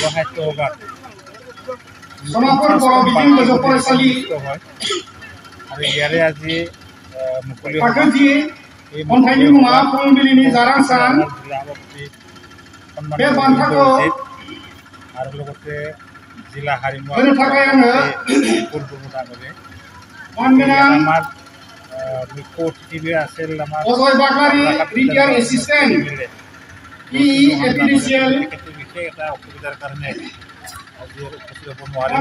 সাহিত্য সভাত আৰু ইয়াৰে আজি মুকলি সভাপতি আৰু লগতে জিলা হাৰিমুৱা আমাৰ মুখ্য অতিথি আছিল আমাৰ বিশেষ এটা অসুবিধাৰ কাৰণে আজি উপস্থিত হ'ব নোৱাৰে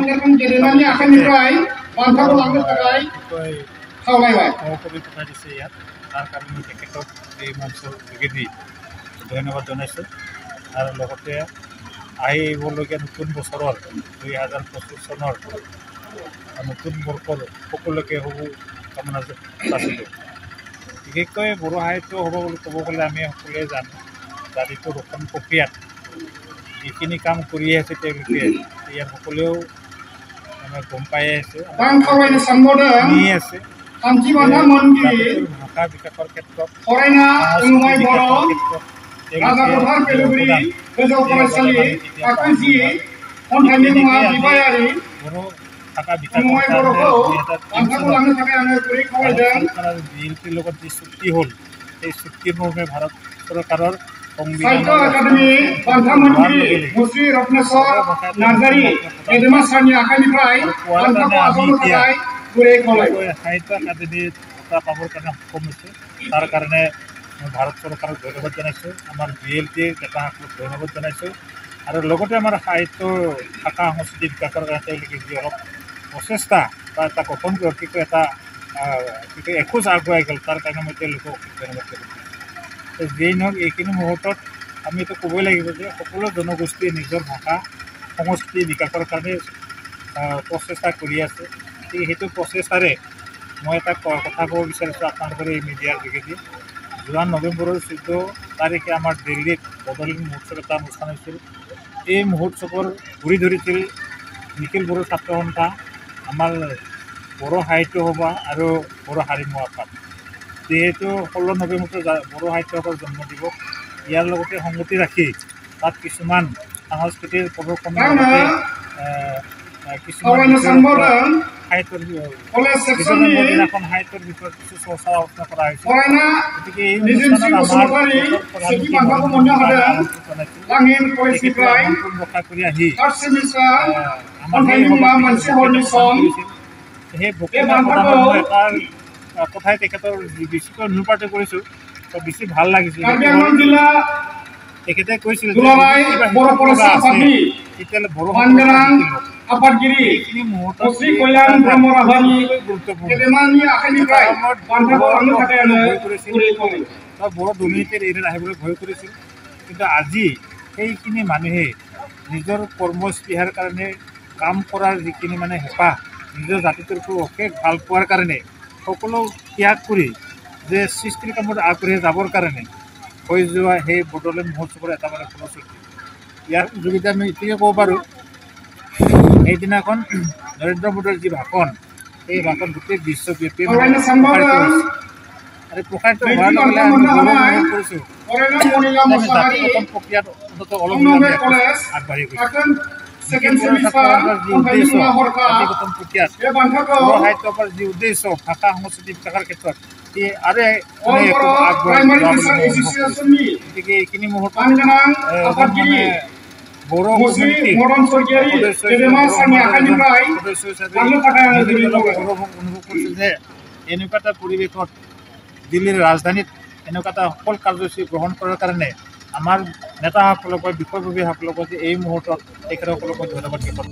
সহকবি পঠাই দিছে ইয়াত তাৰ কাৰণে তেখেতক এই মঞ্চৰ যোগেদি ধন্যবাদ জনাইছোঁ আৰু লগতে আহিবলগীয়া নতুন বছৰৰ 2025 চনৰ নতুন বৰ্ষৰ সকলোকে শুভ কামনা যাচিলোঁ। বিশেষকৈ বড়ো সাহিত্য হ'ব বুলি ক'ব গ'লে আমি সকলোৱে জানো জাতিটোৰ ৰক্ষণ প্ৰক্ৰিয়াত যিখিনি কাম কৰি আছে তেওঁলোকে ইয়াত সকলোৱেও মানে গম পাই আছে ভাষা বিকাশৰ ক্ষেত্ৰত ভাষা বিএলপিৰ লগত যি চুক্তি হ'ল সেই চুক্তিৰ মৰ্মে ভাৰত চৰকাৰৰ সাহিত্য একাডেমী বঁটা পাবৰ কাৰণে সক্ষম হৈছে তাৰ কাৰণে ভাৰত চৰকাৰক ধন্যবাদ জনাইছোঁ আমাৰ বিএলপিৰ নেতাসকলক ধন্যবাদ জনাইছোঁ আৰু লগতে আমাৰ সাহিত্য ভাষা সংস্কৃতি বিকাশৰ কাৰণে তেওঁলোকে যি অলপ প্ৰচেষ্টা বা এটা গঠন কি এটা এখোজ আগুৱাই গ'ল তাৰ কাৰণে মই তেওঁলোকক ধন্যবাদ জনাইছোঁ। যিয়েই নহওক এইখিনি মুহূৰ্তত আমি এইটো ক'বই লাগিব যে সকলো জনগোষ্ঠীয়ে নিজৰ ভাষা সংস্কৃতি বিকাশৰ কাৰণে প্ৰচেষ্টা কৰি আছে সেইটো প্ৰচেষ্টাৰে মই এটা কথা ক'ব বিচাৰিছোঁ আপোনালোকৰ এই মিডিয়াৰ যোগেদি যোৱা নৱেম্বৰৰ 14 তাৰিখে আমাৰ দিল্লীত বদলি মহোৎসৱ এটা অনুষ্ঠান হৈছিল এই মহোৎসৱৰ গুৰি ধৰিছিল নিখিল বড়ো ছাত্ৰ সন্থা আমাৰ বড়ো সাহিত্য সভা আৰু বড়ো হাৰিমুৱা সভা যিহেতু 16 নৱেম্বৰটো বড়ো সাহিত্য সভাৰ জন্ম দিৱস ইয়াৰ লগতে সংগতি ৰাখি তাত কিছুমান সাংস্কৃতিক প্ৰদৰ্শনৰ লগতে কিছুমান সাহিত্যৰ বিষয়ে কিছু চৰ্চা আলোচনা কৰা হৈছে গতিকে এই অনুষ্ঠানত ৰক্ষা কৰি আহি সেই এটাৰ কথাই তেখেতৰ বেছিকৈ অনুপ্ৰাণিত কৰিছোঁ বেছি ভাল লাগিছিল তেখেতে কৈছিল তেতিয়াহ'লে বড়ো এইখিনি মুহূৰ্তত বড়ো দুৰ্নীতিৰ এৰিয়াত আহিবলৈ ভয় কৰিছিল কিন্তু আজি সেইখিনি মানুহে নিজৰ কৰ্মস্পৃহাৰ কাৰণে কাম কৰাৰ যিখিনি মানে হেঁপাহ নিজৰ জাতিটোৰ অশেষ ভাল পোৱাৰ কাৰণে সকলো ত্যাগ কৰি যে সৃষ্টিৰ কামত আগবাঢ়ি যাবৰ কাৰণে হৈ যোৱা সেই বড়োলেণ্ড মহোৎসৱৰ এটা মানে ফলশ্ৰুতি ইয়াৰ যোগেদি আমি এতিয়াই ক'ব পাৰোঁ সেইদিনাখন নৰেন্দ্ৰ মোদীৰ যি ভাষণ সেই ভাষণ গোটেই বিশ্বব্যাপী আৰু প্ৰসাৰিত হোৱাৰ লগে লগে আমি গৌৰৱ কৰিছোঁ জাতিগঠন প্ৰক্ৰিয়াত অন্ততঃ অলপ আগবাঢ়ি গৈছে সাহিত্যৰ যি উদ্দেশ্য ভাষা সংস্কৃতি বিকাশৰ ক্ষেত্ৰত গতিকে এইখিনি মুহূৰ্তত বড়ো অনুভৱ কৰিছোঁ যে এনেকুৱা এটা পৰিৱেশত দিল্লীৰ ৰাজধানীত এনেকুৱা এটা সফল কাৰ্যসূচী গ্ৰহণ কৰাৰ কাৰণে আমাৰ নেতাসকলক বা বিষয়ববীয়াসকলক এই মুহূৰ্তত তেখেতসকলক মই ধন্যবাদ জ্ঞাপন